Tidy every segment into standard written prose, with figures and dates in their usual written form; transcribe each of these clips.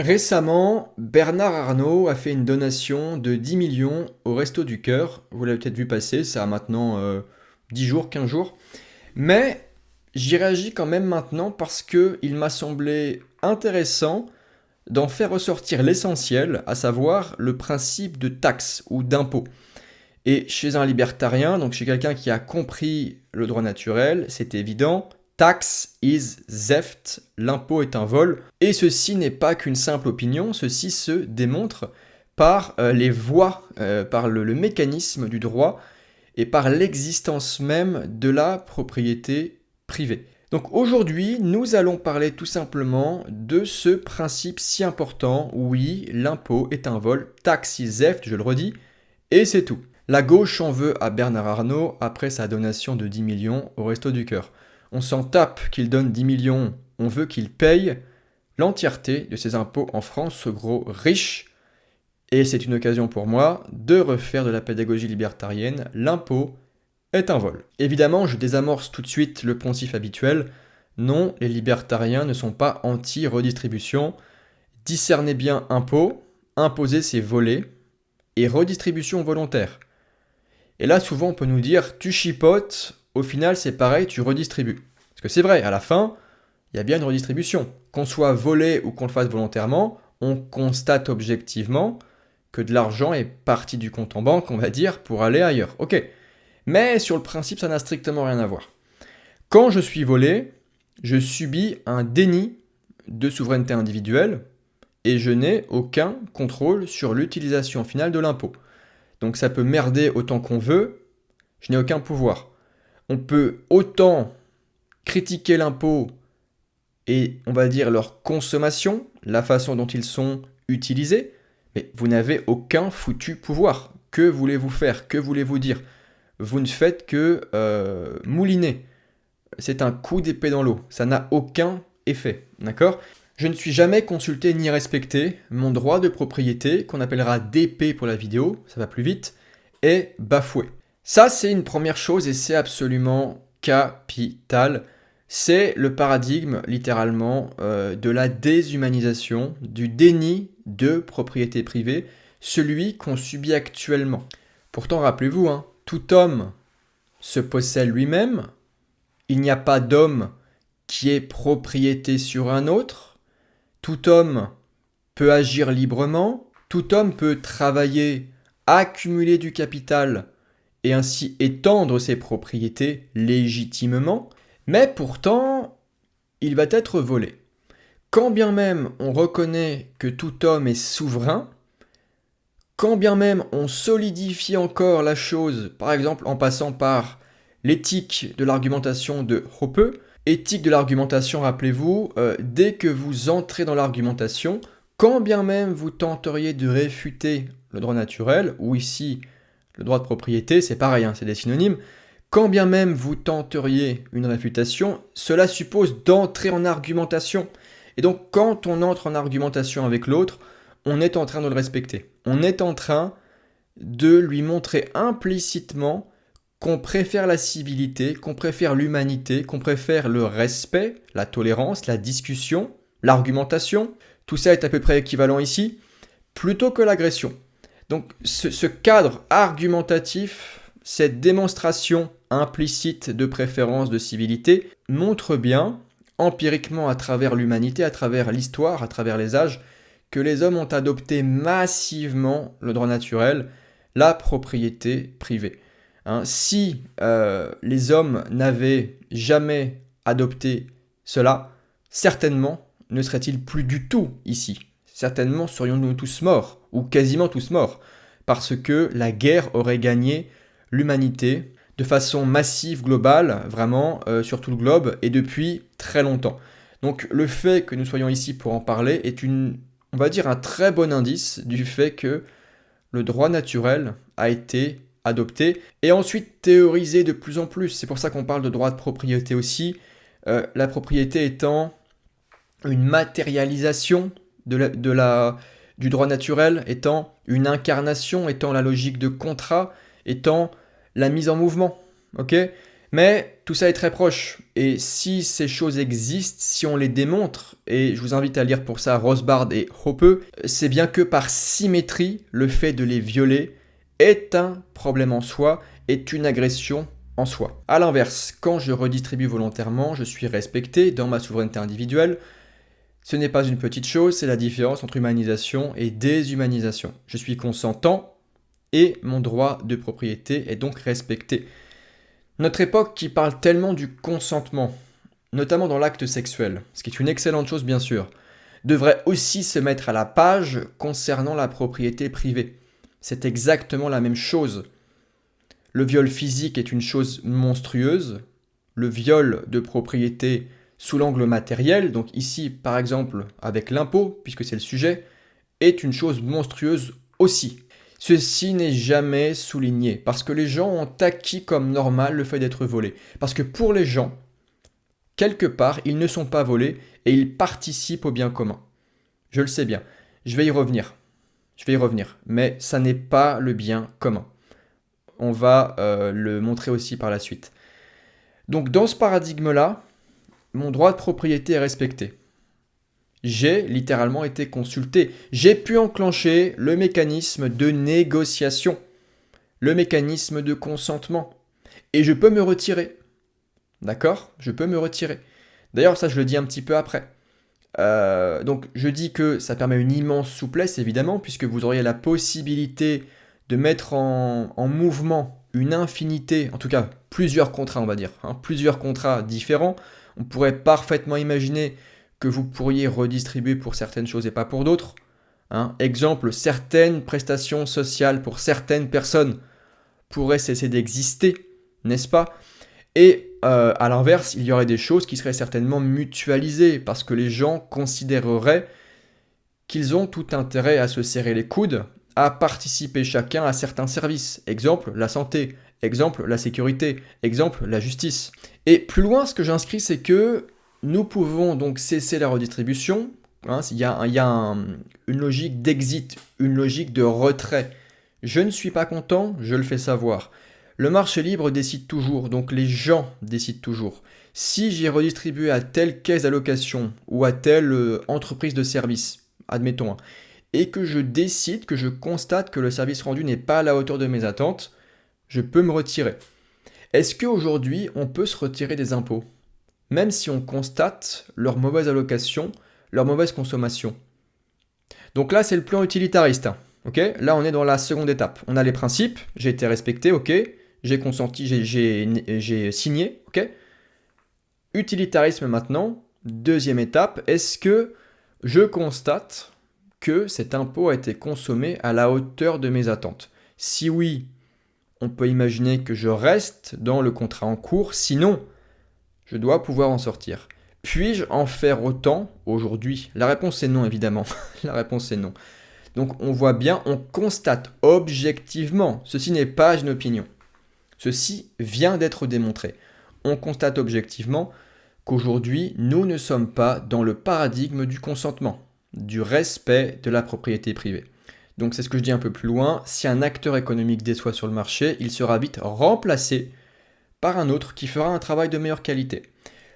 Récemment, Bernard Arnault a fait une donation de 10 millions au Resto du Cœur. Vous l'avez peut-être vu passer, ça a maintenant 10 jours, 15 jours. Mais j'y réagis quand même maintenant parce que il m'a semblé intéressant d'en faire ressortir l'essentiel, à savoir le principe de taxe ou d'impôt. Et chez un libertarien, donc chez quelqu'un qui a compris le droit naturel, c'est évident, tax is theft, l'impôt est un vol. Et ceci n'est pas qu'une simple opinion, ceci se démontre par les voies, par le mécanisme du droit et par l'existence même de la propriété privée. Donc aujourd'hui, nous allons parler tout simplement de ce principe si important. Oui, l'impôt est un vol, tax is theft, je le redis, et c'est tout. La gauche en veut à Bernard Arnault après sa donation de 10 millions au Resto du Cœur. On s'en tape qu'il donne 10 millions, on veut qu'il paye l'entièreté de ses impôts en France, ce gros riche. Et c'est une occasion pour moi de refaire de la pédagogie libertarienne. L'impôt est un vol. Évidemment, je désamorce tout de suite le poncif habituel. Non, les libertariens ne sont pas anti-redistribution. Discernez bien impôt, imposer c'est voler, et redistribution volontaire. Et là, souvent, on peut nous dire, tu chipotes, au final, c'est pareil, tu redistribues. Parce que c'est vrai, à la fin, il y a bien une redistribution. Qu'on soit volé ou qu'on le fasse volontairement, on constate objectivement que de l'argent est parti du compte en banque, on va dire, pour aller ailleurs. Ok. Mais sur le principe, ça n'a strictement rien à voir. Quand je suis volé, je subis un déni de souveraineté individuelle et je n'ai aucun contrôle sur l'utilisation finale de l'impôt. Donc ça peut merder autant qu'on veut, je n'ai aucun pouvoir. On peut autant critiquer l'impôt et on va dire leur consommation, la façon dont ils sont utilisés, mais vous n'avez aucun foutu pouvoir. Que voulez-vous faire? Que voulez-vous dire? Vous ne faites que mouliner. C'est un coup d'épée dans l'eau. Ça n'a aucun effet. D'accord? Je ne suis jamais consulté ni respecté. Mon droit de propriété, qu'on appellera DP pour la vidéo, ça va plus vite, est bafoué. Ça, c'est une première chose et c'est absolument capital. C'est le paradigme, littéralement, de la déshumanisation, du déni de propriété privée, celui qu'on subit actuellement. Pourtant, rappelez-vous, hein, tout homme se possède lui-même. Il n'y a pas d'homme qui ait propriété sur un autre. Tout homme peut agir librement. Tout homme peut travailler, accumuler du capital et ainsi étendre ses propriétés légitimement. Mais pourtant, il va être volé. Quand bien même on reconnaît que tout homme est souverain, quand bien même on solidifie encore la chose, par exemple en passant par l'éthique de l'argumentation de Hoppe, éthique de l'argumentation, rappelez-vous, dès que vous entrez dans l'argumentation, quand bien même vous tenteriez de réfuter le droit naturel, ou ici le droit de propriété, c'est pareil, hein, c'est des synonymes, quand bien même vous tenteriez une réfutation, cela suppose d'entrer en argumentation. Et donc quand on entre en argumentation avec l'autre, on est en train de le respecter. On est en train de lui montrer implicitement qu'on préfère la civilité, qu'on préfère l'humanité, qu'on préfère le respect, la tolérance, la discussion, l'argumentation. Tout ça est à peu près équivalent ici, plutôt que l'agression. Donc ce cadre argumentatif, cette démonstration implicite de préférence de civilité montre bien, empiriquement à travers l'humanité, à travers l'histoire, à travers les âges, que les hommes ont adopté massivement le droit naturel, la propriété privée. Hein, si les hommes n'avaient jamais adopté cela, certainement ne serait-il plus du tout ici. Certainement serions-nous tous morts, ou quasiment tous morts, parce que la guerre aurait gagné l'humanité de façon massive, globale, vraiment, sur tout le globe, et depuis très longtemps. Donc le fait que nous soyons ici pour en parler est on va dire un très bon indice du fait que le droit naturel a été adopté et ensuite théorisé de plus en plus. C'est pour ça qu'on parle de droit de propriété aussi. La propriété étant une matérialisation du droit naturel, étant une incarnation, étant la logique de contrat, étant la mise en mouvement. Ok? Mais tout ça est très proche. Et si ces choses existent, si on les démontre, et je vous invite à lire pour ça Rothbard et Hoppe, c'est bien que par symétrie, le fait de les violer est un problème en soi, est une agression en soi. A l'inverse, quand je redistribue volontairement, je suis respecté dans ma souveraineté individuelle. Ce n'est pas une petite chose, c'est la différence entre humanisation et déshumanisation. Je suis consentant et mon droit de propriété est donc respecté. Notre époque qui parle tellement du consentement, notamment dans l'acte sexuel, ce qui est une excellente chose bien sûr, devrait aussi se mettre à la page concernant la propriété privée. C'est exactement la même chose. Le viol physique est une chose monstrueuse. Le viol de propriété sous l'angle matériel, donc ici par exemple avec l'impôt, puisque c'est le sujet, est une chose monstrueuse aussi. Ceci n'est jamais souligné, parce que les gens ont acquis comme normal le fait d'être volés. Parce que pour les gens, quelque part, ils ne sont pas volés et ils participent au bien commun. Je le sais bien, je vais y revenir. Mais ça n'est pas le bien commun. On va le montrer aussi par la suite. Donc dans ce paradigme-là, mon droit de propriété est respecté. J'ai littéralement été consulté. J'ai pu enclencher le mécanisme de négociation, le mécanisme de consentement. Et je peux me retirer. D'accord? Je peux me retirer. D'ailleurs, ça, je le dis un petit peu après. Donc, je dis que ça permet une immense souplesse, évidemment, puisque vous auriez la possibilité de mettre en mouvement une infinité, en tout cas plusieurs contrats, on va dire, plusieurs contrats différents. On pourrait parfaitement imaginer que vous pourriez redistribuer pour certaines choses et pas pour d'autres. Exemple, certaines prestations sociales pour certaines personnes pourraient cesser d'exister, n'est-ce pas? Et à l'inverse, il y aurait des choses qui seraient certainement mutualisées parce que les gens considéreraient qu'ils ont tout intérêt à se serrer les coudes, à participer chacun à certains services. Exemple, la santé. Exemple, la sécurité. Exemple, la justice. Et plus loin, ce que j'inscris, c'est que nous pouvons donc cesser la redistribution. Il y a une logique d'exit, une logique de retrait. Je ne suis pas content, je le fais savoir. Le marché libre décide toujours, donc les gens décident toujours. Si j'ai redistribué à telle caisse d'allocation ou à telle entreprise de service, admettons, et que je décide, que je constate que le service rendu n'est pas à la hauteur de mes attentes, je peux me retirer. Est-ce qu'aujourd'hui, on peut se retirer des impôts? Même si on constate leur mauvaise allocation, leur mauvaise consommation. Donc là, c'est le plan utilitariste. Okay, là, on est dans la seconde étape. On a les principes, j'ai été respecté, ok. J'ai consenti, j'ai signé, ok. Utilitarisme maintenant, deuxième étape. Est-ce que je constate que cet impôt a été consommé à la hauteur de mes attentes? Si oui, on peut imaginer que je reste dans le contrat en cours. Sinon, je dois pouvoir en sortir. Puis-je en faire autant aujourd'hui? La réponse est non, évidemment. La réponse est non. Donc on voit bien, on constate objectivement, ceci n'est pas une opinion. Ceci vient d'être démontré. On constate objectivement qu'aujourd'hui, nous ne sommes pas dans le paradigme du consentement, du respect de la propriété privée. Donc c'est ce que je dis un peu plus loin, si un acteur économique déçoit sur le marché, il sera vite remplacé par un autre qui fera un travail de meilleure qualité.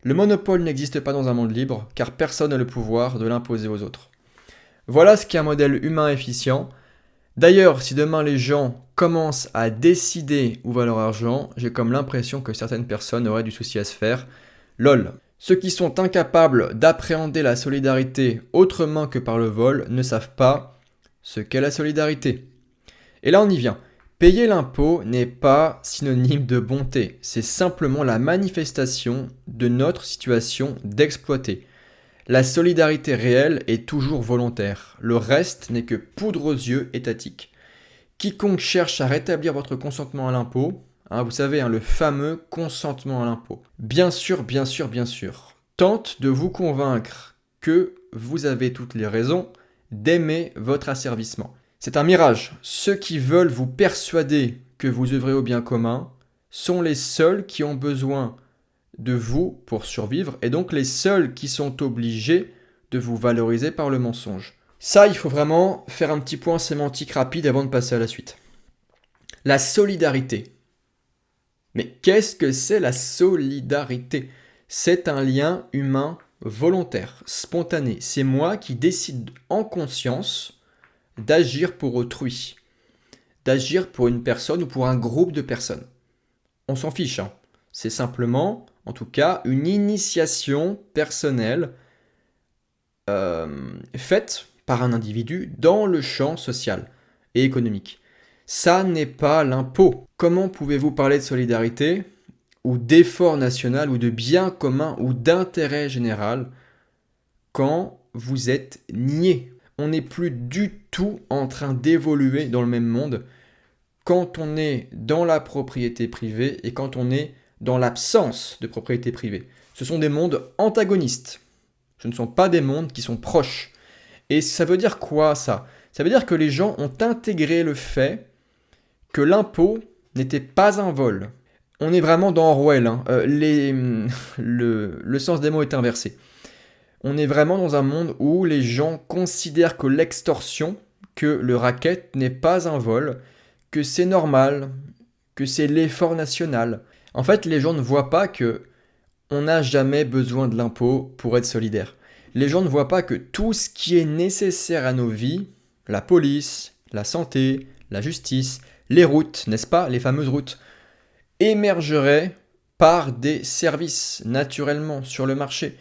Le monopole n'existe pas dans un monde libre, car personne n'a le pouvoir de l'imposer aux autres. Voilà ce qu'est un modèle humain efficient. D'ailleurs, si demain les gens commencent à décider où va leur argent, j'ai comme l'impression que certaines personnes auraient du souci à se faire. LOL. Ceux qui sont incapables d'appréhender la solidarité autrement que par le vol ne savent pas ce qu'est la solidarité. Et là on y vient. Payer l'impôt n'est pas synonyme de bonté, c'est simplement la manifestation de notre situation d'exploité. La solidarité réelle est toujours volontaire, le reste n'est que poudre aux yeux étatique. Quiconque cherche à rétablir votre consentement à l'impôt, vous savez, le fameux consentement à l'impôt, bien sûr, tente de vous convaincre que vous avez toutes les raisons d'aimer votre asservissement. C'est un mirage. Ceux qui veulent vous persuader que vous œuvrez au bien commun sont les seuls qui ont besoin de vous pour survivre et donc les seuls qui sont obligés de vous valoriser par le mensonge. Ça, il faut vraiment faire un petit point sémantique rapide avant de passer à la suite. La solidarité. Mais qu'est-ce que c'est la solidarité? C'est un lien humain volontaire, spontané. C'est moi qui décide en conscience d'agir pour autrui, d'agir pour une personne ou pour un groupe de personnes. On s'en fiche, hein. C'est simplement, en tout cas, une initiation personnelle faite par un individu dans le champ social et économique. Ça n'est pas l'impôt. Comment pouvez-vous parler de solidarité ou d'effort national ou de bien commun ou d'intérêt général quand vous êtes nié? On n'est plus du tout en train d'évoluer dans le même monde quand on est dans la propriété privée et quand on est dans l'absence de propriété privée. Ce sont des mondes antagonistes. Ce ne sont pas des mondes qui sont proches. Et ça veut dire quoi ça? Ça veut dire que les gens ont intégré le fait que l'impôt n'était pas un vol. On est vraiment dans Orwell, hein. Le sens des mots est inversé. On est vraiment dans un monde où les gens considèrent que l'extorsion, que le racket n'est pas un vol, que c'est normal, que c'est l'effort national. En fait, les gens ne voient pas que on n'a jamais besoin de l'impôt pour être solidaire. Les gens ne voient pas que tout ce qui est nécessaire à nos vies, la police, la santé, la justice, les routes, n'est-ce pas, les fameuses routes, émergerait par des services naturellement sur le marché,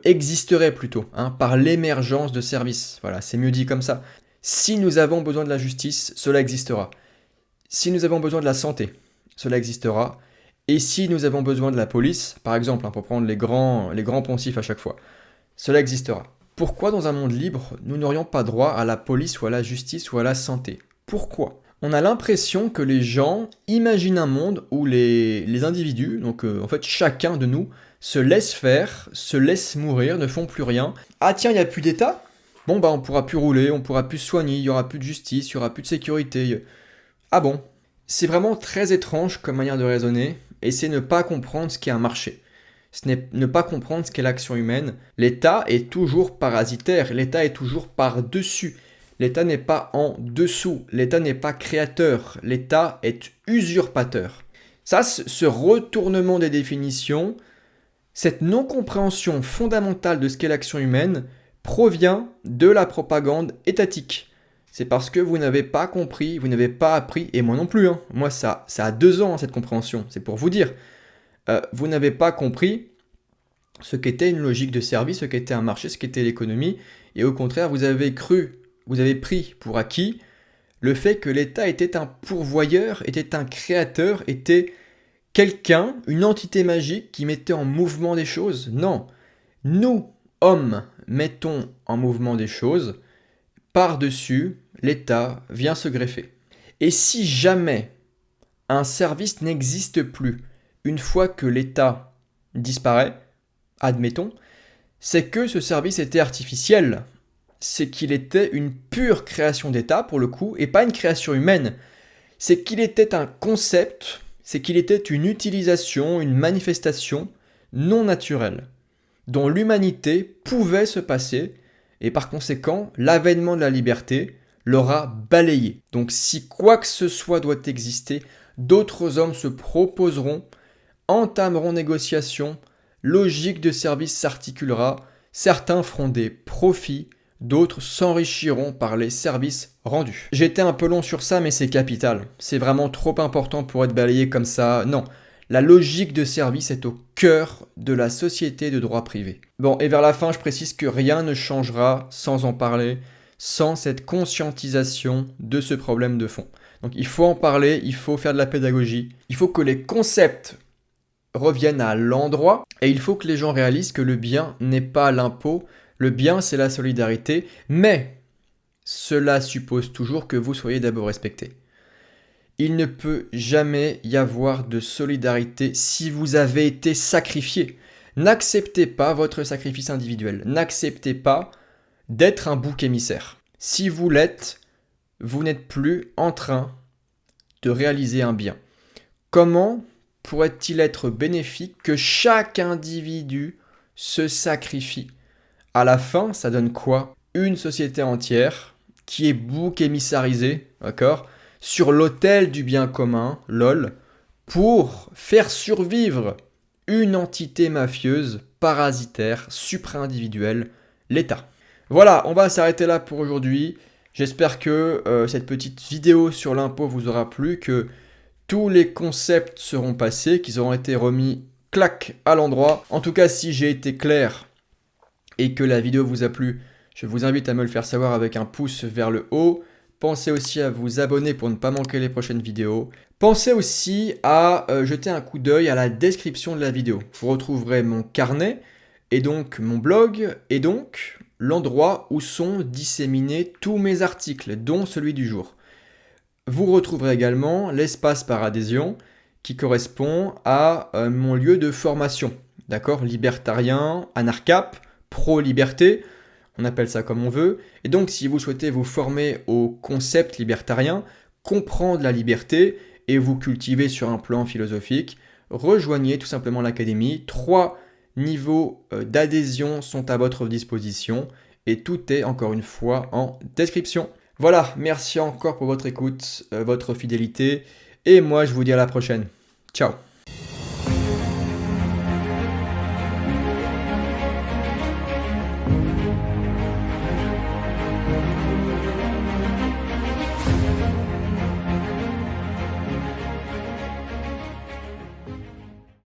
existerait plutôt, hein, par l'émergence de services. Voilà, c'est mieux dit comme ça. Si nous avons besoin de la justice, cela existera. Si nous avons besoin de la santé, cela existera. Et si nous avons besoin de la police, par exemple, hein, pour prendre les grands poncifs à chaque fois, cela existera. Pourquoi dans un monde libre, nous n'aurions pas droit à la police ou à la justice ou à la santé? Pourquoi? On a l'impression que les gens imaginent un monde où les individus, donc en fait chacun de nous, se laisse faire, se laisse mourir, ne font plus rien. Ah tiens, il n'y a plus d'État? Bon bah on pourra plus rouler, on pourra plus se soigner, il y aura plus de justice, il y aura plus de sécurité. Ah bon? C'est vraiment très étrange comme manière de raisonner, et c'est ne pas comprendre ce qu'est un marché. Ce n'est ne pas comprendre ce qu'est l'action humaine. L'État est toujours parasitaire, l'État est toujours par-dessus. L'État n'est pas en dessous, l'État n'est pas créateur, l'État est usurpateur. Ça, ce retournement des définitions, cette non-compréhension fondamentale de ce qu'est l'action humaine provient de la propagande étatique. C'est parce que vous n'avez pas compris, vous n'avez pas appris, et moi non plus, hein. Moi ça a 2 ans hein, cette compréhension, c'est pour vous dire. Vous n'avez pas compris ce qu'était une logique de service, ce qu'était un marché, ce qu'était l'économie, et au contraire vous avez pris pour acquis le fait que l'État était un pourvoyeur, était un créateur, était quelqu'un, une entité magique qui mettait en mouvement des choses. Non, nous, hommes, mettons en mouvement des choses, par-dessus, l'État vient se greffer. Et si jamais un service n'existe plus une fois que l'État disparaît, admettons, c'est que ce service était artificiel. C'est qu'il était une pure création d'État, pour le coup, et pas une création humaine. C'est qu'il était un concept, c'est qu'il était une utilisation, une manifestation non naturelle, dont l'humanité pouvait se passer, et par conséquent, l'avènement de la liberté l'aura balayé. Donc si quoi que ce soit doit exister, d'autres hommes se proposeront, entameront négociations, logique de service s'articulera, certains feront des profits, d'autres s'enrichiront par les services rendus. J'étais un peu long sur ça, mais c'est capital. C'est vraiment trop important pour être balayé comme ça. Non, la logique de service est au cœur de la société de droit privé. Bon, et vers la fin, je précise que rien ne changera sans en parler, sans cette conscientisation de ce problème de fond. Donc il faut en parler, il faut faire de la pédagogie, il faut que les concepts reviennent à l'endroit, et il faut que les gens réalisent que le bien n'est pas l'impôt, le bien c'est la solidarité, mais cela suppose toujours que vous soyez d'abord respecté. Il ne peut jamais y avoir de solidarité si vous avez été sacrifié. N'acceptez pas votre sacrifice individuel, n'acceptez pas d'être un bouc émissaire. Si vous l'êtes, vous n'êtes plus en train de réaliser un bien. Comment pourrait-il être bénéfique que chaque individu se sacrifie? À la fin, ça donne quoi? Une société entière qui est bouc émissarisée, d'accord, sur l'autel du bien commun, lol, pour faire survivre une entité mafieuse, parasitaire, supra-individuelle, l'État. Voilà, on va s'arrêter là pour aujourd'hui. J'espère que cette petite vidéo sur l'impôt vous aura plu, que tous les concepts seront passés, qu'ils auront été remis clac à l'endroit. En tout cas, si j'ai été clair et que la vidéo vous a plu, je vous invite à me le faire savoir avec un pouce vers le haut. Pensez aussi à vous abonner pour ne pas manquer les prochaines vidéos. Pensez aussi à jeter un coup d'œil à la description de la vidéo. Vous retrouverez mon carnet et donc mon blog et donc l'endroit où sont disséminés tous mes articles, dont celui du jour. Vous retrouverez également l'espace par adhésion qui correspond à mon lieu de formation. D'accord? Libertarien, anarcap, pro-liberté, on appelle ça comme on veut. Et donc si vous souhaitez vous former au concept libertarien, comprendre la liberté et vous cultiver sur un plan philosophique, rejoignez tout simplement l'académie. 3 niveaux d'adhésion sont à votre disposition et tout est encore une fois en description. Voilà, merci encore pour votre écoute, votre fidélité et moi je vous dis à la prochaine. Ciao.